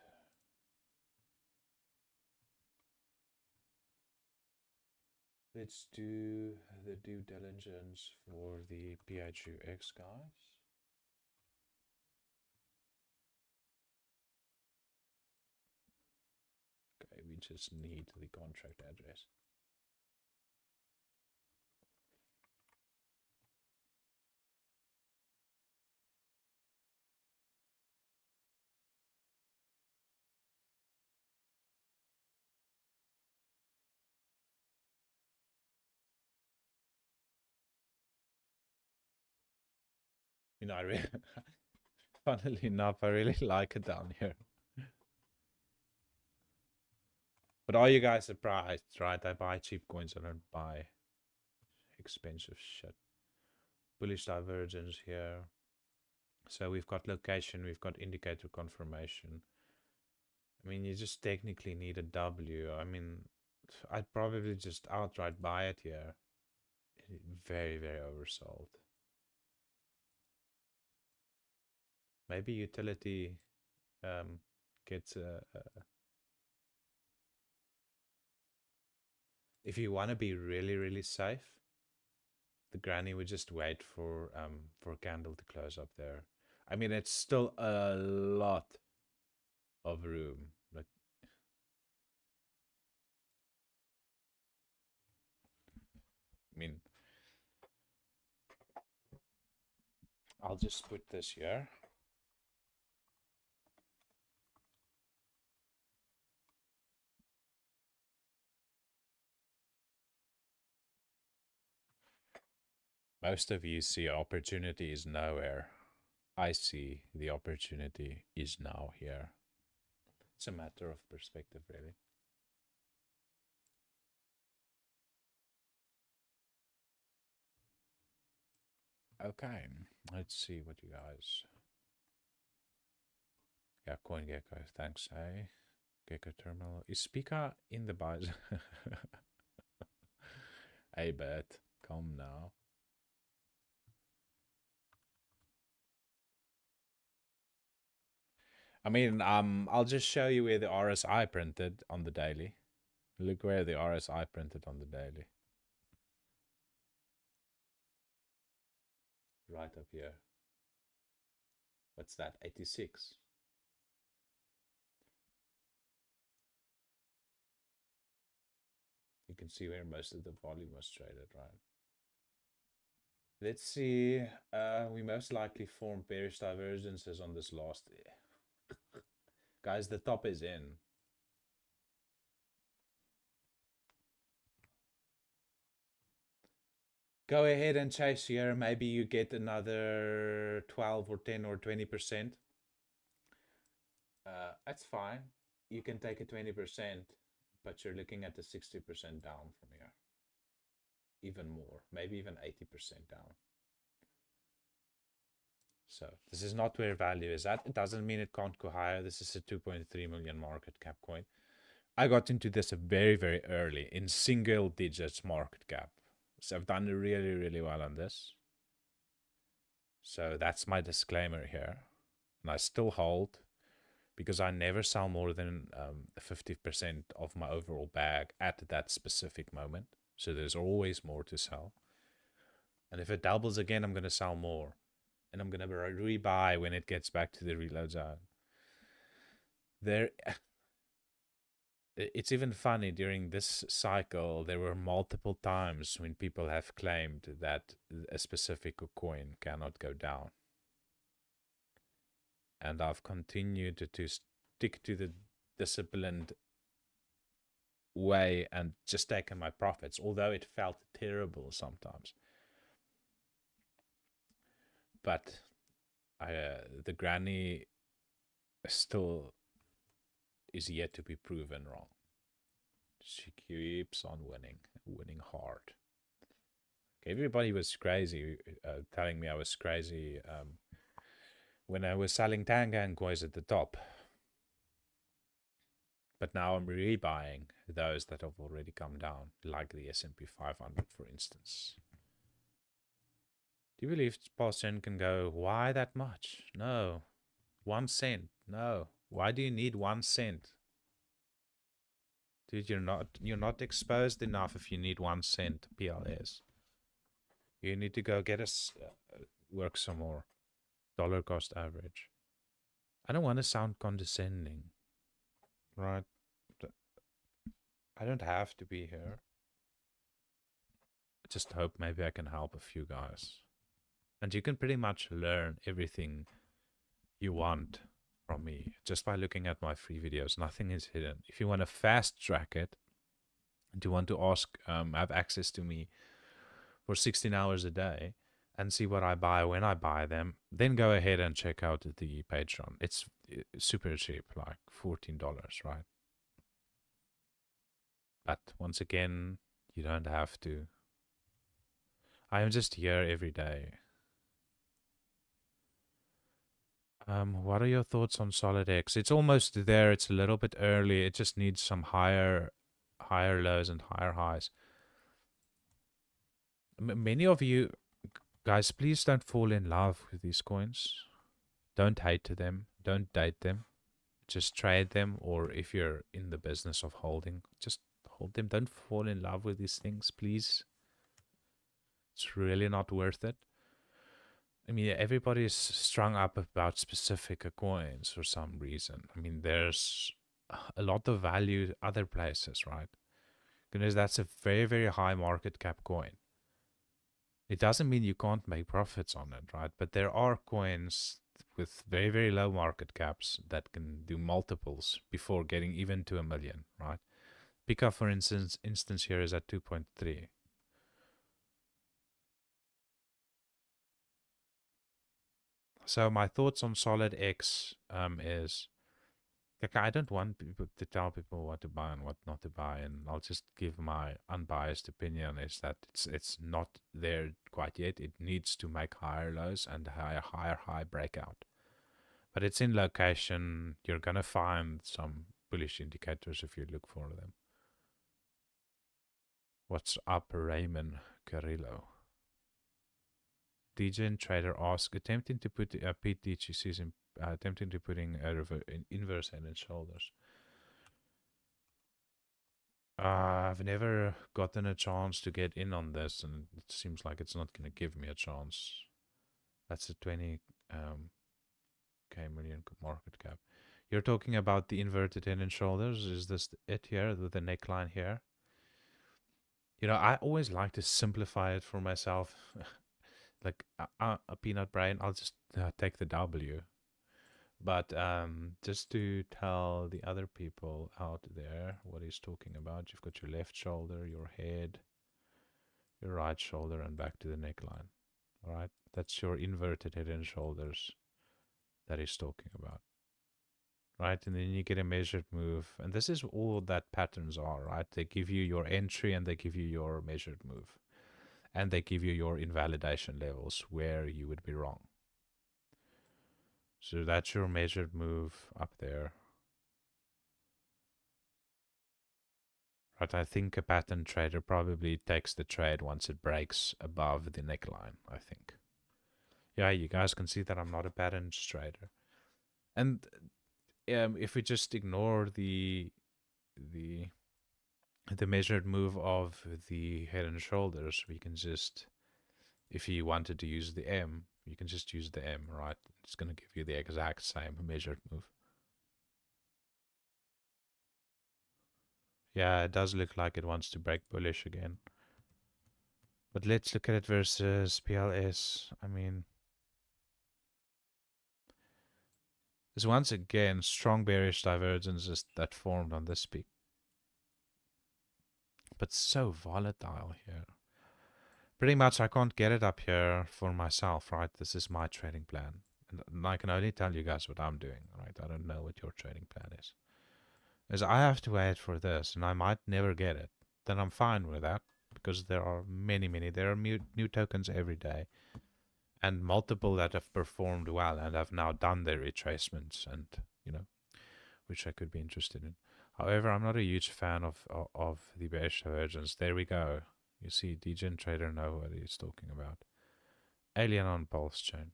Let's do the due diligence for the PHUX guys. Okay, we just need the contract address. You know, funnily enough, I really like it down here. But are you guys surprised, right? I buy cheap coins, I don't buy expensive shit. Bullish divergence here. So we've got location, we've got indicator confirmation. I mean, you just technically need a W. I mean, I'd probably just outright buy it here. Very, very oversold. Maybe utility gets if you want to be really, really safe, the granny would just wait for candle to close up there. I mean, it's still a lot of room. Like, I mean, I'll just put this here. Most of you see opportunity is nowhere. I see the opportunity is now here. It's a matter of perspective, really. Okay, let's see what you guys. Yeah, CoinGecko, thanks, hey. Gecko Terminal. Is Speaker in the buzz? Hey, bet. Come now. I mean, I'll just show you where the RSI printed on the daily. Look where the RSI printed on the daily. Right up here. What's that? 86. You can see where most of the volume was traded, right? Let's see. We most likely formed bearish divergences on this last. Guys, the top is in. Go ahead and chase here. Maybe you get another 12 or 10 or 20%. That's fine. You can take a 20%, but you're looking at a 60% down from here. Even more, maybe even 80% down. So this is not where value is at. It doesn't mean it can't go higher. This is a 2.3 million market cap coin. I got into this very, very early in single digits market cap. So I've done really, really well on this. So that's my disclaimer here. And I still hold because I never sell more than 50% of my overall bag at that specific moment. So there's always more to sell. And if it doubles again, I'm going to sell more. And I'm going to rebuy when it gets back to the reload zone. It's even funny, during this cycle, there were multiple times when people have claimed that a specific coin cannot go down. And I've continued to stick to the disciplined way and just taken my profits, although it felt terrible sometimes. But the granny still is yet to be proven wrong. She keeps on winning hard. Everybody was crazy, telling me I was crazy when I was selling Tangan coins at the top. But now I'm rebuying those that have already come down, like the S&P 500, for instance. Do you believe PulseChain can go, why that much? No. 1 cent? No. Why do you need 1 cent? Dude, you're not exposed enough if you need 1 cent PLS. You need to go get us work some more. Dollar cost average. I don't want to sound condescending, right? I don't have to be here. I just hope maybe I can help a few guys. And you can pretty much learn everything you want from me just by looking at my free videos. Nothing is hidden. If you want to fast track it, and you want to ask, have access to me for 16 hours a day and see what I buy when I buy them, then go ahead and check out the Patreon. It's super cheap, like $14, right? But once again, you don't have to. I am just here every day. What are your thoughts on SolidX? It's almost there. It's a little bit early. It just needs some higher lows and higher highs. Many of you guys, please don't fall in love with these coins. Don't hate them. Don't date them. Just trade them, or if you're in the business of holding, just hold them. Don't fall in love with these things, please. It's really not worth it. I mean, everybody's strung up about specific coins for some reason. I mean, there's a lot of value other places, right? Because that's a very, very high market cap coin. It doesn't mean you can't make profits on it, right? But there are coins with very, very low market caps that can do multiples before getting even to 1 million, right? Pika, for instance here is at 2.3. So my thoughts on Solid X is, like, I don't want people to tell people what to buy and what not to buy, and I'll just give my unbiased opinion is that it's not there quite yet. It needs to make higher lows and higher high breakout. But it's in location. You're gonna find some bullish indicators if you look for them. What's up, Raymond Carrillo? DJ Trader asks, attempting to put Pete DGCs in, attempting to putting inverse head and shoulders. I've never gotten a chance to get in on this, and it seems like it's not going to give me a chance. That's a 20 K million market cap. You're talking about the inverted head and shoulders. Is this it here with the neckline here? You know, I always like to simplify it for myself. Like a peanut brain, I'll just take the W. But just to tell the other people out there what he's talking about, you've got your left shoulder, your head, your right shoulder, and back to the neckline. All right, that's your inverted head and shoulders that he's talking about. Right, and then you get a measured move, and this is all that patterns are, right? They give you your entry and they give you your measured move, and they give you your invalidation levels where you would be wrong. So that's your measured move up there. Right, I think a pattern trader probably takes the trade once it breaks above the neckline, I think. Yeah, you guys can see that I'm not a patterns trader. And if we just ignore the measured move of the head and shoulders, we can just, if you wanted to use the M, you can just use the M, right? It's going to give you the exact same measured move. Yeah, it does look like it wants to break bullish again. But let's look at it versus PLS. I mean, there's once again strong bearish divergences that formed on this peak. But so volatile here. Pretty much I can't get it up here for myself, right? This is my trading plan. And I can only tell you guys what I'm doing, right? I don't know what your trading plan is. As I have to wait for this, and I might never get it. Then I'm fine with that, because there are many, there are new tokens every day. And multiple that have performed well and have now done their retracements, and, you know, which I could be interested in. However, I'm not a huge fan of the bearish divergence. There we go. You see, DJ Trader know what he's talking about. Alien on PulseChain.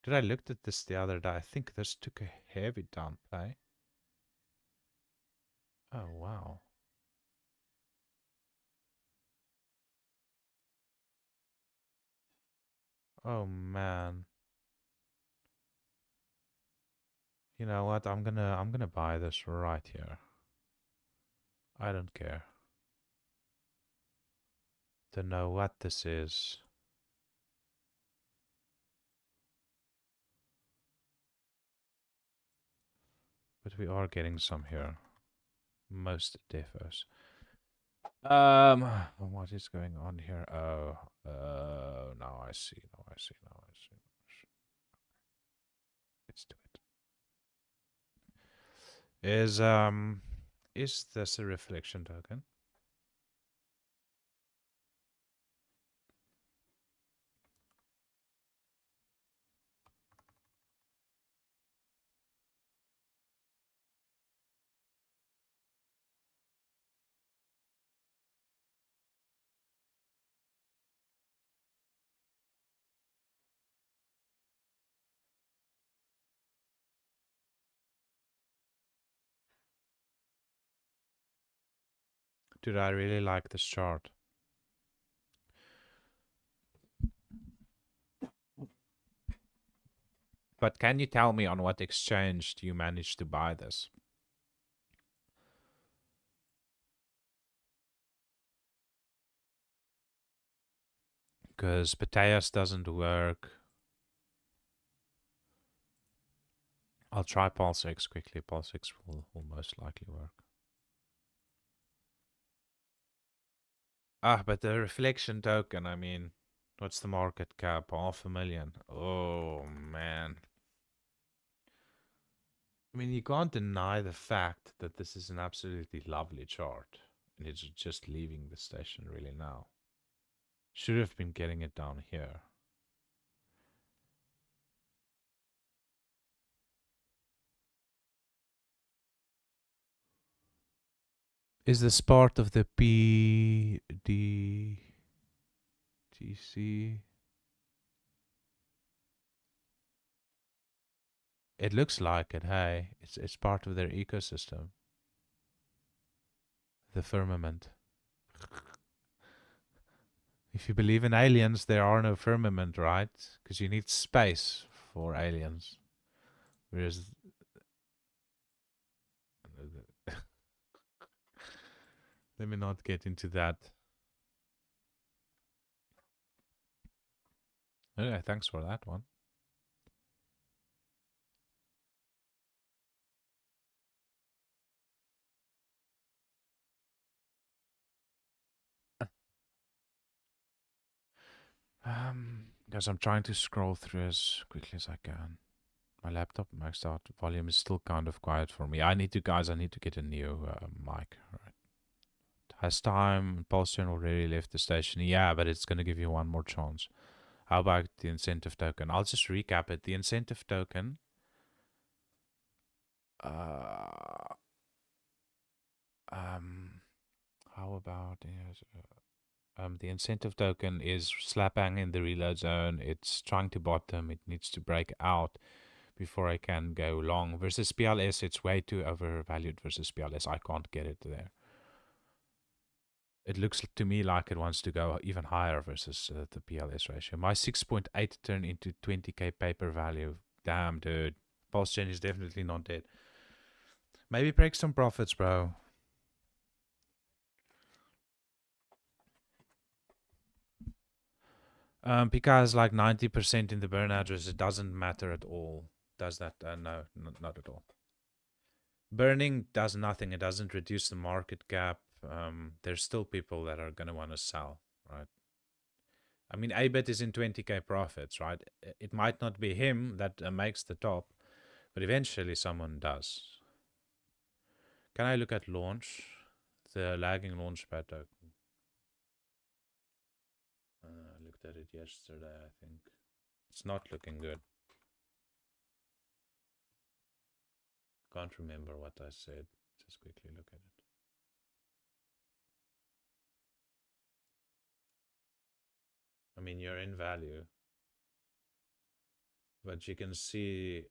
Did I look at this the other day? I think this took a heavy down play. Oh, wow. Oh, man. You know what? I'm gonna buy this right here. I don't care. To know what this is. But we are getting some here. Most defos. What is going on here? Oh, now I see. Let's do it. Is this a reflection token? Dude, I really like this chart. But can you tell me on what exchange do you manage to buy this? because Pateas doesn't work. I'll try PulseX quickly. PulseX will most likely work. Ah, but the reflection token, I mean, what's the market cap? 500,000. Oh, man. I mean, you can't deny the fact that this is an absolutely lovely chart. And it's just leaving the station really now. Should have been getting it down here. Is this part of the PDTC? It looks like it, hey. It's part of their ecosystem. The firmament. If you believe in aliens, there are no firmament, right? Because you need space for aliens. Whereas... Let me not get into that. Okay, thanks for that one. Guys, I'm trying to scroll through as quickly as I can. My laptop maxed out. Volume is still kind of quiet for me. I need to get a new mic. Right. Has time. PulseChain already left the station. Yeah, but it's going to give you one more chance. How about the incentive token? I'll just recap it. The incentive token. How about the incentive token is slap bang in the reload zone. It's trying to bottom. It needs to break out before I can go long. Versus PLS, it's way too overvalued versus PLS. I can't get it there. It looks to me like it wants to go even higher versus the PLS ratio. My 6.8 turned into 20k paper value. Damn, dude. PulseChain is definitely not dead. Maybe break some profits, bro. Because like 90% in the burn address, it doesn't matter at all. Does that? No, not at all. Burning does nothing. It doesn't reduce the market cap. There's still people that are going to want to sell, right? I mean, ABET is in 20k profits, right? It might not be him that makes the top, but eventually someone does. Can I look at launch? The lagging launch pad token. I looked at it yesterday, I think. It's not looking good. Can't remember what I said. Just quickly look at it. I mean, you're in value. But you can see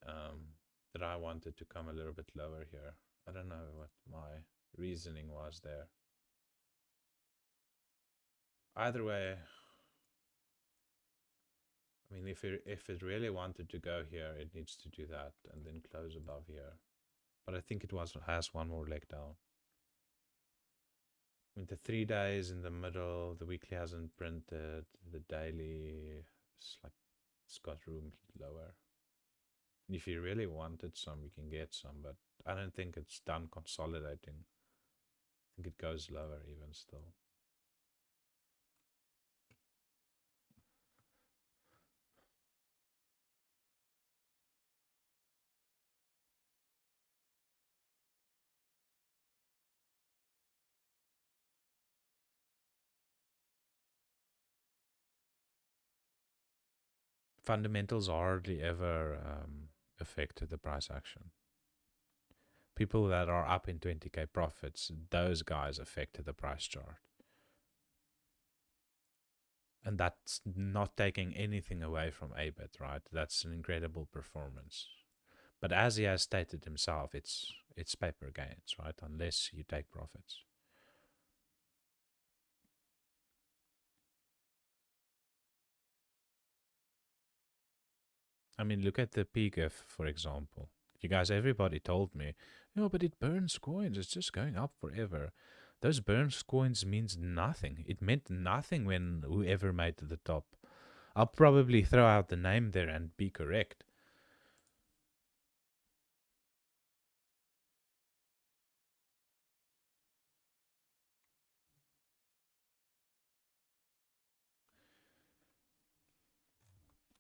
that I wanted to come a little bit lower here. I don't know what my reasoning was there. Either way, I mean, if it really wanted to go here, it needs to do that and then close above here. But I think it has one more leg down. I mean, the 3 days in the middle, the weekly hasn't printed, the daily, it's got room lower. And if you really wanted some, you can get some, but I don't think it's done consolidating. I think it goes lower even still. Fundamentals hardly ever affect the price action. People that are up in 20k profits, those guys affect the price chart. And that's not taking anything away from ABET, right? That's an incredible performance. But as he has stated himself, it's paper gains, right? Unless you take profits. I mean, look at the PGIF, for example. You guys, everybody told me, no, but it burns coins. It's just going up forever. Those burns coins means nothing. It meant nothing when whoever made the top. I'll probably throw out the name there and be correct.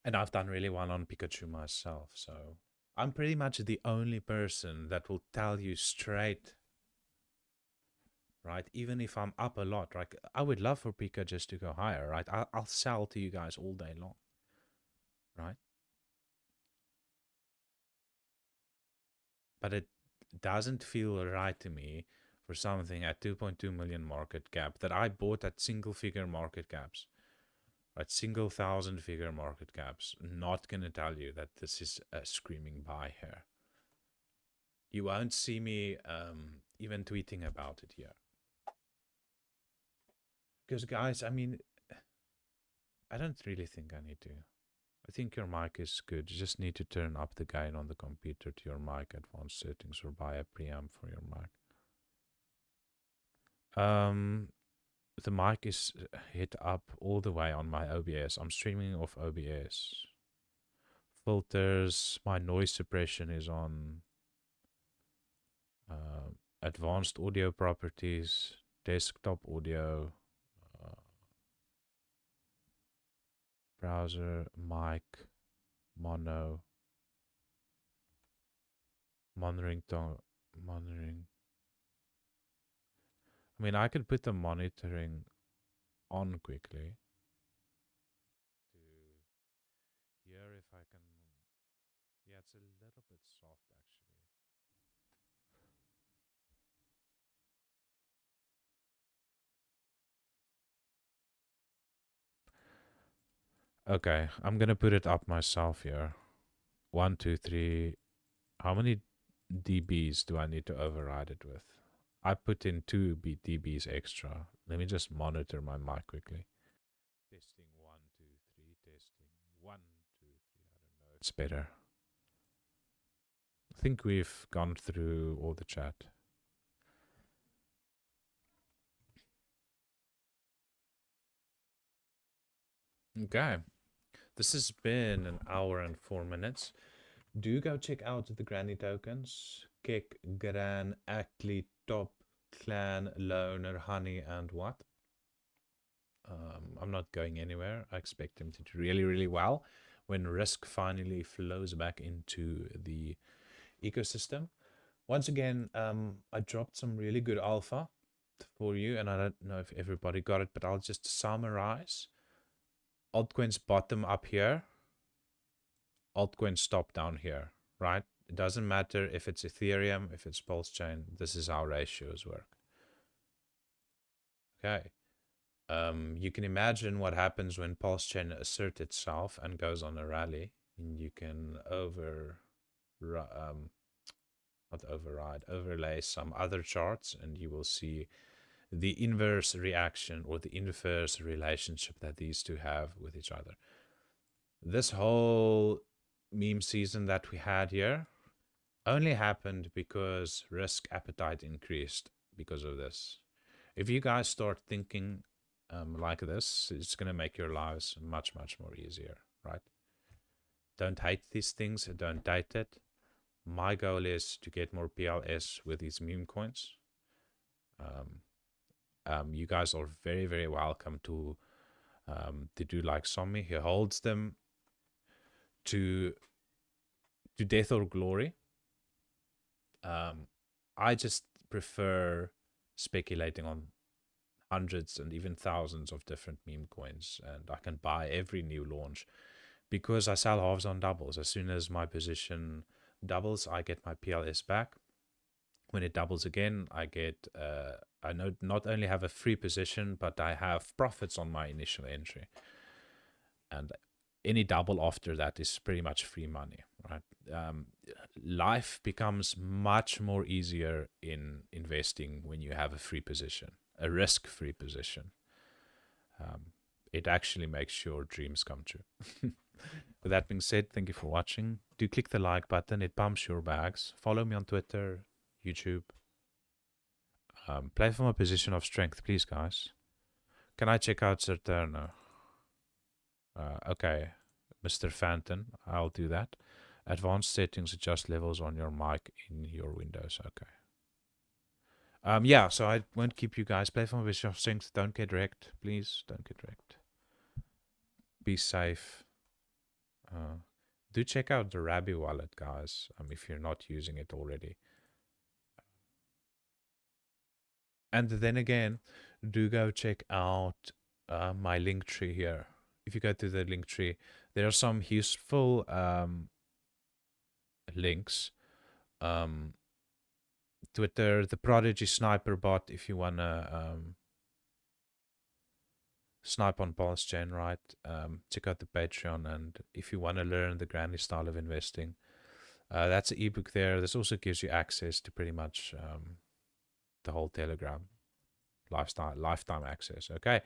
And I've done really well on Pikachu myself, so I'm pretty much the only person that will tell you straight, right? Even if I'm up a lot, like I would love for Pika just to go higher, right? I'll sell to you guys all day long, right? But it doesn't feel right to me for something at 2.2 million market cap that I bought at single figure market caps, right? Single thousand figure market caps. Not gonna tell you that this is a screaming buy here. You won't see me even tweeting about it here. Because, guys, I mean, I don't really think I need to. I think your mic is good. You just need to turn up the gain on the computer to your mic advanced settings or buy a preamp for your mic. The mic is hit up all the way on my OBS. I'm streaming off OBS. Filters, my noise suppression is on. Advanced audio properties, desktop audio, browser, mic, mono, monitoring. I mean, I could put the monitoring on quickly to hear if I can. Yeah, it's a little bit soft actually. Okay, I'm gonna put it up myself here. 1, 2, 3. How many dBs do I need to override it with? I put in 2 dBs extra. Let me just monitor my mic quickly. Testing 1, 2, 3. Testing 1, 2, 3. I don't know. It's better. I think we've gone through all the chat. Okay. This has been an hour and 4 minutes. Do go check out the granny tokens. Kick, Gran, Ackley, Top, Clan, Loner, Honey, and what? I'm not going anywhere. I expect them to do really, really well when risk finally flows back into the ecosystem. Once again, I dropped some really good alpha for you, and I don't know if everybody got it, but I'll just summarize. Altcoins bottom up here, altcoins top down here, right? It doesn't matter if it's Ethereum, if it's PulseChain. This is how ratios work. Okay. You can imagine what happens when PulseChain asserts itself and goes on a rally, and you can overlay some other charts, and you will see the inverse reaction or the inverse relationship that these two have with each other. This whole meme season that we had here only happened because risk appetite increased because of this. If you guys start thinking like this, it's going to make your lives much, much more easier, right? Don't hate these things. Don't date it. My goal is to get more PLS with these meme coins. You guys are very, very welcome to do like Sommi. He holds them to death or glory. I just prefer speculating on hundreds and even thousands of different meme coins, and I can buy every new launch because I sell halves on doubles. As soon as my position doubles, I get my PLS back. When it doubles again, I get I not only have a free position, but I have profits on my initial entry, and any double after that is pretty much free money, right? Life becomes much more easier in investing when you have a free position, a risk-free position. It actually makes your dreams come true. With that being said, thank you for watching. Do click the like button. It pumps your bags. Follow me on Twitter, YouTube. Play from a position of strength, please, guys. Can I check out Serterno? Okay, Mr. Phantom, I'll do that. Advanced settings, adjust levels on your mic in your Windows. Okay. Yeah, so I won't keep you guys. Play from with your syncs. Don't get wrecked. Please don't get wrecked. Be safe. Do check out the Rabby wallet, guys, if you're not using it already. And then again, do go check out my link tree here. If you go to the link tree, there are some useful links. Twitter, the Prodigy Sniper bot, if you want to snipe on PulseChain, right? Check out the Patreon, and if you want to learn the Granny style of investing, that's an ebook there. This also gives you access to pretty much the whole Telegram lifetime access. Okay,